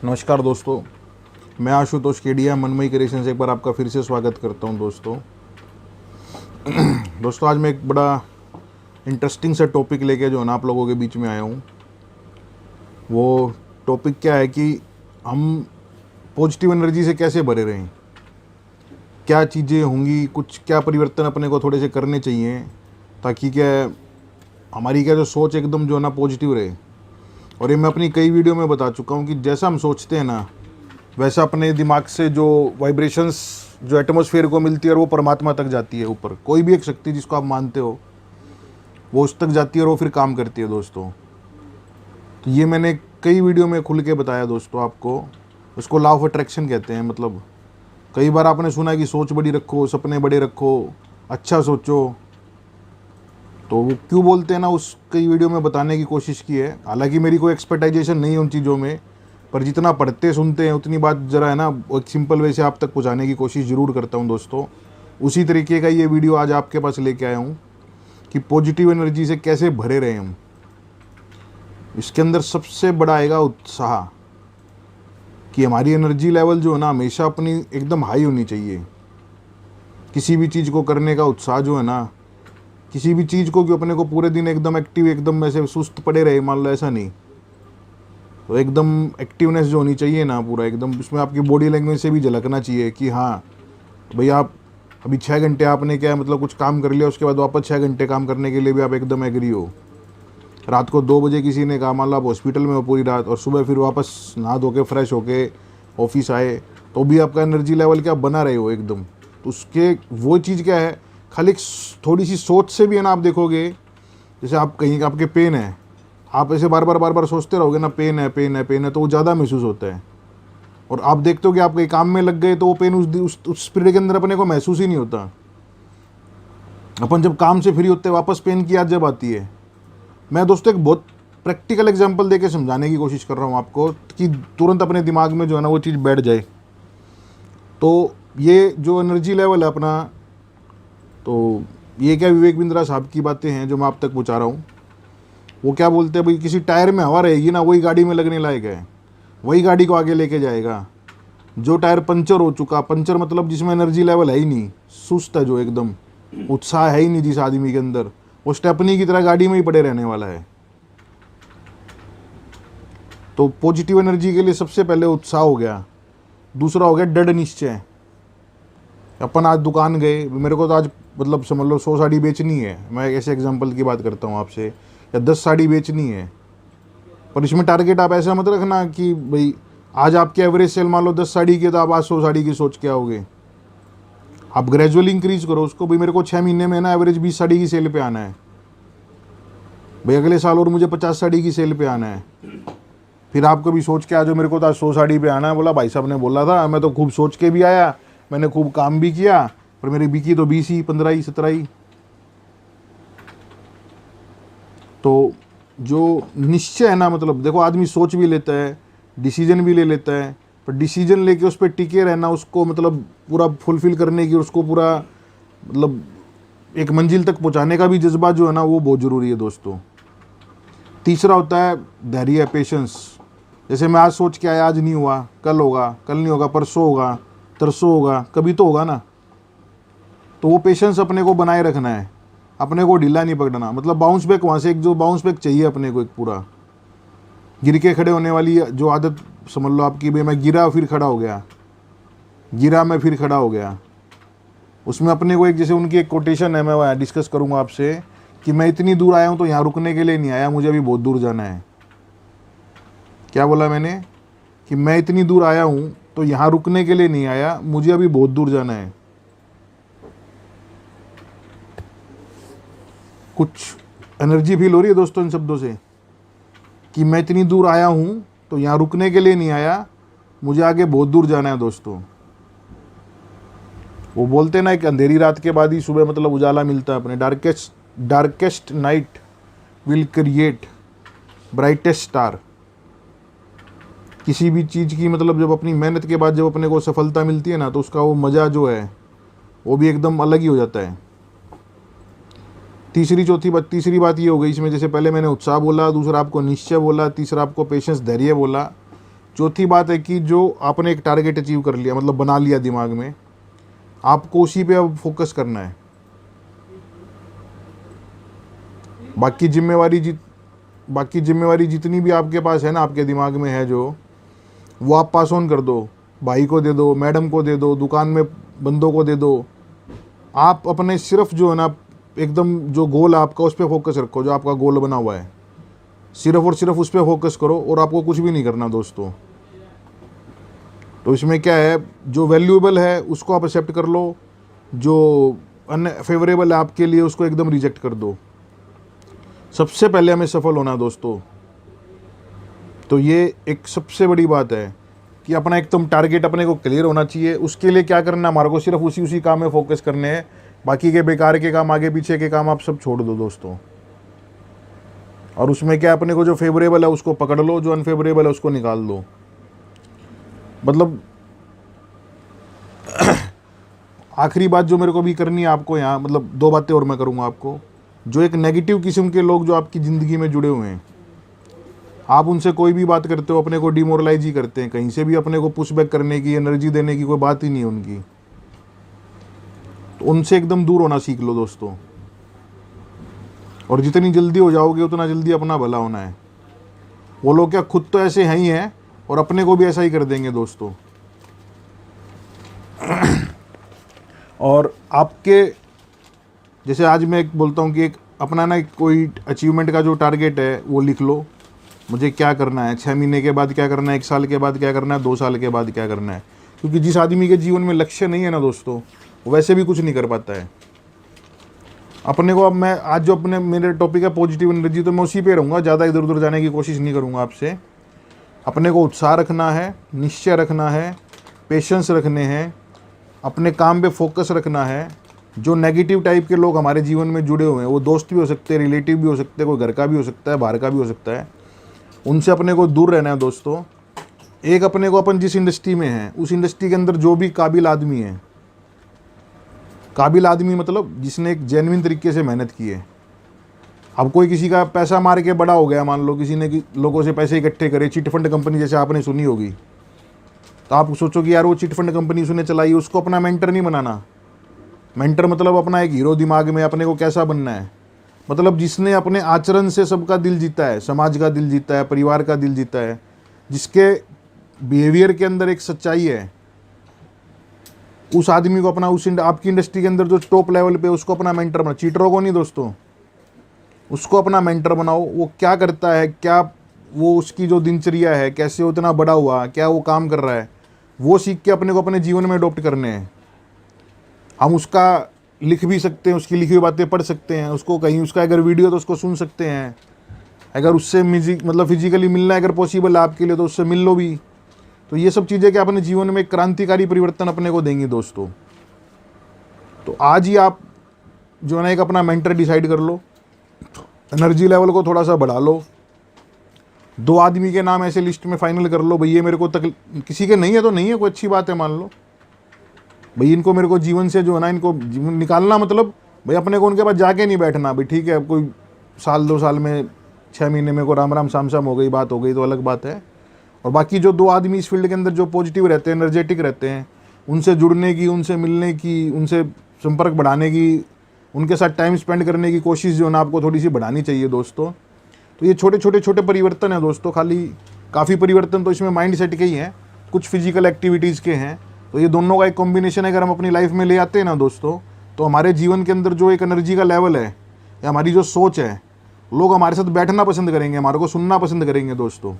नमस्कार दोस्तों, मैं आशुतोष केडिया मनमयी क्रिएशन से एक बार आपका फिर से स्वागत करता हूं। दोस्तों आज मैं एक बड़ा इंटरेस्टिंग सा टॉपिक लेके जो है ना आप लोगों के बीच में आया हूं। वो टॉपिक क्या है कि हम पॉजिटिव एनर्जी से कैसे भरे रहें, क्या चीज़ें होंगी, कुछ क्या परिवर्तन अपने को थोड़े से करने चाहिए ताकि क्या हमारी क्या जो सोच एकदम जो है ना पॉजिटिव रहे। और ये मैं अपनी कई वीडियो में बता चुका हूँ कि जैसा हम सोचते हैं ना वैसा अपने दिमाग से जो वाइब्रेशंस जो एटमॉस्फेयर को मिलती है और वो परमात्मा तक जाती है। ऊपर कोई भी एक शक्ति जिसको आप मानते हो वो उस तक जाती है और वो फिर काम करती है दोस्तों। तो ये मैंने कई वीडियो में खुल के बताया दोस्तों आपको। उसको लॉ ऑफ अट्रैक्शन कहते हैं। मतलब कई बार आपने सुना है कि सोच बड़ी रखो, सपने बड़े रखो, अच्छा सोचो। तो वो क्यों बोलते हैं ना, उस कई वीडियो में बताने की कोशिश की है। हालांकि मेरी कोई एक्सपर्टाइजेशन नहीं है उन चीज़ों में, पर जितना पढ़ते सुनते हैं उतनी बात ज़रा है ना एक सिंपल वे से आप तक पहुंचाने की कोशिश ज़रूर करता हूं दोस्तों। उसी तरीके का ये वीडियो आज आपके पास लेके आया हूं कि पॉजिटिव एनर्जी से कैसे भरे रहे हम। इसके अंदर सबसे बड़ा आएगा उत्साह, कि हमारी एनर्जी लेवल जो है ना हमेशा अपनी एकदम हाई होनी चाहिए। किसी भी चीज़ को करने का उत्साह जो है ना, किसी भी चीज़ को कि अपने को पूरे दिन एकदम एक्टिव, एकदम ऐसे सुस्त पड़े रहे मान लो, ऐसा नहीं। तो एकदम एक्टिवनेस जो होनी चाहिए ना पूरा एकदम, उसमें आपकी बॉडी लैंग्वेज से भी झलकना चाहिए कि हाँ भाई आप अभी 6 घंटे आपने क्या मतलब कुछ काम कर लिया, उसके बाद वापस 6 घंटे काम करने के लिए भी आप एकदम एग्री हो। रात को 2 बजे किसी ने कहा, मान लो आप हॉस्पिटल में हो पूरी रात और सुबह फिर वापस नहा धो के फ्रेश होके ऑफिस आए, तो भी आपका एनर्जी लेवल क्या बना रहे हो एकदम। तो उसके वो चीज़ क्या है, खाली थोड़ी सी सोच से भी है ना आप देखोगे। जैसे आप कहीं आपके पेन है, आप ऐसे बार बार सोचते रहोगे ना पेन है पेन है पेन है, तो वो ज़्यादा महसूस होता है। और आप देखते हो कि आप कहीं काम में लग गए तो वो पेन उस पीरियड के अंदर अपने को महसूस ही नहीं होता। अपन जब काम से फ्री होते हैं वापस पेन की याद जब आती है। मैं दोस्तों एक बहुत प्रैक्टिकल एग्जांपल देके समझाने की कोशिश कर रहा हूँ आपको कि तुरंत अपने दिमाग में जो है ना वो चीज़ बैठ जाए। तो ये जो एनर्जी लेवल है अपना, तो ये क्या विवेक बिंद्रा साहब की बातें हैं जो मैं आप तक पहुँचा रहा हूँ। वो क्या बोलते हैं भाई, किसी टायर में हवा रहेगी ना वही गाड़ी में लगने लायक है, वही गाड़ी को आगे लेके जाएगा। जो टायर पंचर हो चुका, पंचर मतलब जिसमें एनर्जी लेवल है ही नहीं, सुस्त है, जो एकदम उत्साह है ही नहीं जिस आदमी के अंदर, वो स्टेपनी की तरह गाड़ी में ही पड़े रहने वाला है। तो पॉजिटिव एनर्जी के लिए सबसे पहले उत्साह हो गया। दूसरा हो गया दृढ़ निश्चय। अपन आज दुकान गए, मेरे को तो आज मतलब समझ लो 100 साड़ी बेचनी है, मैं ऐसे एग्जांपल की बात करता हूँ आपसे, या 10 साड़ी बेचनी है। पर इसमें टारगेट आप ऐसा मत रखना कि भाई आज आपकी एवरेज सेल मान लो 10 साड़ी की, तो आप आज 100 साड़ी की सोच के आओगे। आप ग्रेजुअली इंक्रीज करो उसको, भाई मेरे को 6 महीने में ना एवरेज 20 साड़ी की सेल पे आना है, भाई अगले साल और मुझे 50 साड़ी की सेल पे आना है। फिर आप कभी सोच के आ जाओ मेरे को तो आज 100 साड़ी पे आना है। बोला भाई साहब ने बोला था, मैं तो खूब सोच के भी आया, मैंने खूब काम भी किया, पर मेरी बिकी तो 20 ही, 15 ही, 17 ही। तो जो निश्चय है ना, मतलब देखो आदमी सोच भी लेता है, डिसीजन भी ले लेता है, पर डिसीजन लेके उस पर टिके रहना, उसको मतलब पूरा फुलफिल करने की, उसको पूरा मतलब एक मंजिल तक पहुंचाने का भी जज्बा जो है ना वो बहुत ज़रूरी है दोस्तों। तीसरा होता है धैर्य, पेशेंस। जैसे मैं आज सोच के आया, आज नहीं हुआ, कल होगा, कल नहीं होगा, परसों होगा, तरसों होगा, कभी तो होगा ना। तो वो पेशेंस अपने को बनाए रखना है, अपने को ढीला नहीं पकड़ना। मतलब बाउंस बैक, वहाँ से एक जो बाउंस बैक चाहिए अपने को, एक पूरा गिर के खड़े होने वाली जो आदत समझ लो आपकी, भाई मैं गिरा फिर खड़ा हो गया, गिरा मैं फिर खड़ा हो गया। उसमें अपने को एक, जैसे उनकी एक कोटेशन है, मैं डिस्कस करूँगा आपसे, कि मैं इतनी दूर आया हूँ तो यहाँ रुकने के लिए नहीं आया, मुझे अभी बहुत दूर जाना है। क्या बोला मैंने? कि मैं इतनी दूर आया हूँ तो यहाँ रुकने के लिए नहीं आया, मुझे अभी बहुत दूर जाना है। कुछ एनर्जी फील हो रही है दोस्तों इन शब्दों से, कि मैं इतनी दूर आया हूँ तो यहाँ रुकने के लिए नहीं आया, मुझे आगे बहुत दूर जाना है दोस्तों। वो बोलते हैं ना, एक अंधेरी रात के बाद ही सुबह मतलब उजाला मिलता है अपने। Darkest night will create brightest star. किसी भी चीज़ की मतलब जब अपनी मेहनत के बाद जब अपने को सफलता मिलती है ना, तो उसका वो मज़ा जो है वो भी एकदम अलग ही हो जाता है। तीसरी बात ये हो गई इसमें, जैसे पहले मैंने उत्साह बोला, दूसरा आपको निश्चय बोला, तीसरा आपको पेशेंस, धैर्य बोला। चौथी बात है कि जो आपने एक टारगेट अचीव कर लिया, मतलब बना लिया दिमाग में, आपको उसी पे अब फोकस करना है। बाकी जिम्मेवारी जितनी भी आपके पास है ना, आपके दिमाग में है जो, वो आप पास ऑन कर दो। भाई को दे दो, मैडम को दे दो, दुकान में बंदों को दे दो। आप अपने सिर्फ जो है ना एकदम जो गोल है आपका, उस पर फोकस रखो। जो आपका गोल बना हुआ है सिर्फ और सिर्फ उस पर फोकस करो, और आपको कुछ भी नहीं करना दोस्तों। तो इसमें क्या है, जो वैल्यूएबल है उसको आप एक्सेप्ट कर लो, जो अनफेवरेबल है आपके लिए उसको एकदम रिजेक्ट कर दो। सबसे पहले हमें सफल होना है दोस्तों। तो ये एक सबसे बड़ी बात है कि अपना एकदम टारगेट अपने को क्लियर होना चाहिए। उसके लिए क्या करना है, हमारे को सिर्फ उसी काम में फोकस करने हैं। बाकी के बेकार के काम, आगे पीछे के काम आप सब छोड़ दो दोस्तों। और उसमें क्या, अपने को जो फेवरेबल है उसको पकड़ लो, जो अनफेवरेबल है उसको निकाल दो। मतलब आखिरी बात जो मेरे को भी करनी है आपको यहाँ, मतलब 2 बातें और मैं करूँगा आपको। जो एक नेगेटिव किस्म के लोग जो आपकी ज़िंदगी में जुड़े हुए हैं, आप उनसे कोई भी बात करते हो अपने को डिमोरलाइज ही करते हैं। कहीं से भी अपने को पुश बैक करने की, एनर्जी देने की कोई बात ही नहीं है उनकी। तो उनसे एकदम दूर होना सीख लो दोस्तों। और जितनी जल्दी हो जाओगे उतना जल्दी अपना भला होना है। वो लोग क्या खुद तो ऐसे हैं ही हैं, और अपने को भी ऐसा ही कर देंगे दोस्तों। और आपके जैसे आज मैं एक बोलता हूँ कि एक अपना ना कोई अचीवमेंट का जो टारगेट है वो लिख लो। मुझे क्या करना है, 6 महीने के बाद क्या करना है, 1 साल के बाद क्या करना है, 2 साल के बाद क्या करना है। क्योंकि जिस आदमी के जीवन में लक्ष्य नहीं है ना दोस्तों, वो वैसे भी कुछ नहीं कर पाता है। अपने को अब मैं आज जो अपने मेरे टॉपिक है पॉजिटिव एनर्जी, तो मैं उसी पे रहूँगा, ज़्यादा इधर उधर जाने की कोशिश नहीं करूँगा आपसे। अपने को उत्साह रखना है, निश्चय रखना है, पेशेंस रखने हैं, अपने काम पे फोकस रखना है। जो नेगेटिव टाइप के लोग हमारे जीवन में जुड़े हुए हैं, वो दोस्त भी हो सकते हैं, रिलेटिव भी हो सकते हैं, कोई घर का भी हो सकता है, बाहर का भी हो सकता है। उनसे अपने को दूर रहना है दोस्तों। एक अपने को अपन जिस इंडस्ट्री में हैं, उस इंडस्ट्री के अंदर जो भी काबिल आदमी है, काबिल आदमी मतलब जिसने एक जेन्युइन तरीके से मेहनत की है। अब कोई किसी का पैसा मार के बड़ा हो गया, मान लो किसी ने लोगों से पैसे इकट्ठे करे, चिटफंड कंपनी जैसे आपने सुनी होगी, तो आप सोचो कि यार वो चिटफंड कंपनी उसने चलाई, उसको अपना मेंटर नहीं बनाना। मेंटर मतलब अपना एक हीरो दिमाग में अपने को कैसा बनना है, मतलब जिसने अपने आचरण से सबका दिल जीता है, समाज का दिल जीता है, परिवार का दिल जीता है, जिसके बिहेवियर के अंदर एक सच्चाई है, उस आदमी को अपना आपकी इंडस्ट्री के अंदर जो टॉप लेवल पे, उसको अपना मेंटर बनाओ। चीटरों को नहीं दोस्तों, उसको अपना मेंटर बनाओ। वो क्या करता है, क्या वो उसकी जो दिनचर्या है, कैसे वो इतना बड़ा हुआ, क्या वो काम कर रहा है, वो सीख के अपने को अपने जीवन में अडॉप्ट करने हैं। हम उसका लिख भी सकते हैं, उसकी लिखी हुई बातें पढ़ सकते हैं, उसको कहीं उसका अगर वीडियो तो उसको सुन सकते हैं। अगर उससे मतलब फिजिकली मिलना अगर पॉसिबल है आपके लिए तो उससे मिल लो भी। तो ये सब चीज़ें क्या अपने जीवन में एक क्रांतिकारी परिवर्तन अपने को देंगी दोस्तों। तो आज ही आप जो है ना एक अपना मेंटर डिसाइड कर लो, एनर्जी लेवल को थोड़ा सा बढ़ा लो। 2 आदमी के नाम ऐसे लिस्ट में फाइनल कर लो, भाई ये मेरे को किसी के नहीं है तो नहीं है, कोई अच्छी बात है, मान लो भाई इनको मेरे को जीवन से जो है ना इनको जीवन निकालना। मतलब भाई अपने को उनके पास जाके नहीं बैठना, भाई ठीक है अब कोई साल 2 साल में 6 महीने में को राम राम शाम शाम हो गई, बात हो गई तो अलग बात है। और बाकी जो 2 आदमी इस फील्ड के अंदर जो पॉजिटिव रहते हैं, एनर्जेटिक रहते हैं, उनसे जुड़ने की, उनसे मिलने की, उनसे संपर्क बढ़ाने की, उनके साथ टाइम स्पेंड करने की कोशिश जो है ना आपको थोड़ी सी बढ़ानी चाहिए दोस्तों। तो ये छोटे परिवर्तन है दोस्तों, खाली काफ़ी परिवर्तन तो इसमें माइंड सेट के ही हैं, कुछ फिजिकल एक्टिविटीज़ के हैं। तो ये दोनों का एक कॉम्बिनेशन अगर हम अपनी लाइफ में ले आते हैं ना दोस्तों, तो हमारे जीवन के अंदर जो एक एनर्जी का लेवल है या हमारी जो सोच है, लोग हमारे साथ बैठना पसंद करेंगे, हमारे को सुनना पसंद करेंगे दोस्तों।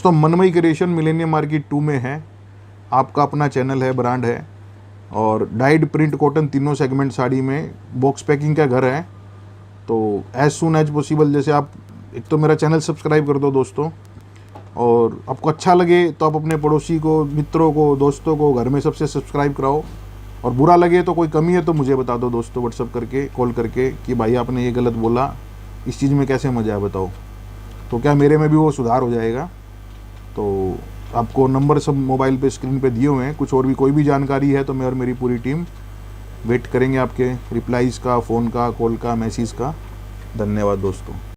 मनमयी क्रिएशन मिलेनियम मार्केट 2 में है, आपका अपना चैनल है, ब्रांड है, और डाइड, प्रिंट, कॉटन तीनों सेगमेंट साड़ी में बॉक्स पैकिंग का घर है। तो एज सून एज पॉसिबल जैसे आप एक तो मेरा चैनल सब्सक्राइब कर दो दोस्तों, और आपको अच्छा लगे तो आप अपने पड़ोसी को, मित्रों को, दोस्तों को, घर में सबसे सब्सक्राइब कराओ। और बुरा लगे तो कोई कमी है तो मुझे बता दो दोस्तों, व्हाट्सअप करके, कॉल करके कि भाई आपने ये गलत बोला, इस चीज़ में कैसे मजा है बताओ, तो क्या मेरे में भी वो सुधार हो जाएगा। तो आपको नंबर सब मोबाइल पे स्क्रीन पे दिए हुए हैं। कुछ और भी कोई भी जानकारी है तो मैं और मेरी पूरी टीम वेट करेंगे आपके रिप्लाईज़ का, फ़ोन का, कॉल का, मैसेज का। धन्यवाद दोस्तों।